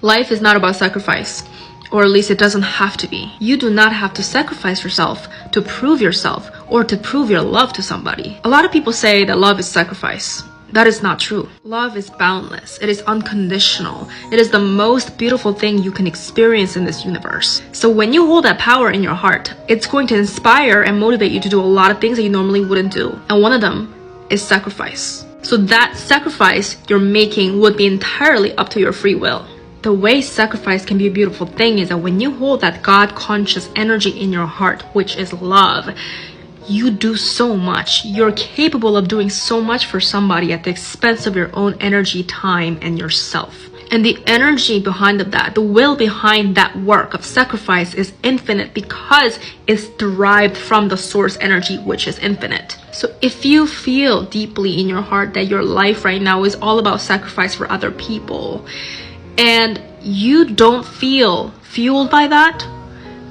Life is not about sacrifice, or at least it doesn't have to be. You do not have to sacrifice yourself to prove yourself or to prove your love to somebody. A lot of people say that love is sacrifice. That is not true. Love is boundless. It is unconditional. It is the most beautiful thing you can experience in this universe. So when you hold that power in your heart, it's going to inspire and motivate you to do a lot of things that you normally wouldn't do. And one of them is sacrifice. So that sacrifice you're making would be entirely up to your free will. The way sacrifice can be a beautiful thing is that when you hold that God-conscious energy in your heart, which is love, you do so much. You're capable of doing so much for somebody at the expense of your own energy, time, and yourself. And the energy behind that, the will behind that work of sacrifice is infinite because it's derived from the source energy, which is infinite. So if you feel deeply in your heart that your life right now is all about sacrifice for other people, and you don't feel fueled by that,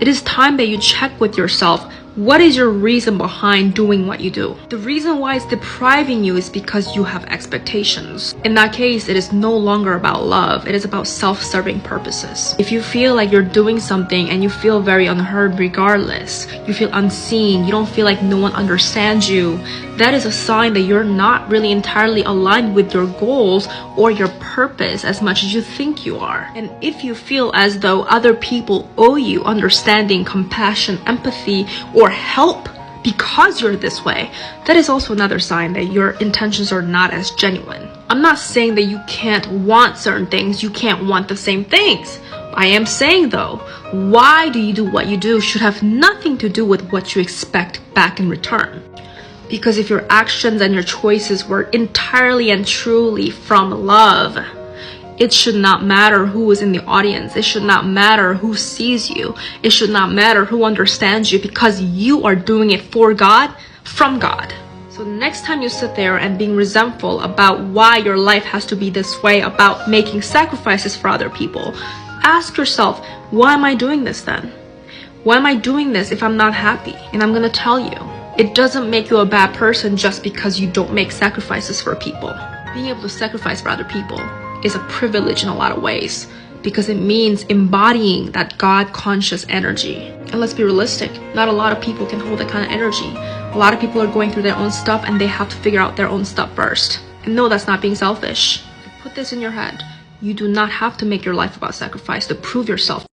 it is time that you check with yourself. What is your reason behind doing what you do? The reason why it's depriving you is because you have expectations. In that case, it is no longer about love. It is about self-serving purposes. If you feel like you're doing something and you feel very unheard regardless, you feel unseen, you don't feel like no one understands you, that is a sign that you're not really entirely aligned with your goals or your purpose as much as you think you are. And if you feel as though other people owe you understanding, compassion, empathy, or help because you're this way, that is also another sign that your intentions are not as genuine. I'm not saying that you can't want certain things, you can't want the same things. I am saying though, why do you do what you do should have nothing to do with what you expect back in return. Because if your actions and your choices were entirely and truly from love, it should not matter who is in the audience. It should not matter who sees you. It should not matter who understands you, because you are doing it for God, from God. So next time you sit there and being resentful about why your life has to be this way, about making sacrifices for other people, ask yourself, why am I doing this then? Why am I doing this if I'm not happy? And I'm going to tell you, it doesn't make you a bad person just because you don't make sacrifices for people. Being able to sacrifice for other people is a privilege in a lot of ways, because it means embodying that God-conscious energy. And let's be realistic, not a lot of people can hold that kind of energy. A lot of people are going through their own stuff and they have to figure out their own stuff first. And no, that's not being selfish. Put this in your head. You do not have to make your life about sacrifice to prove yourself.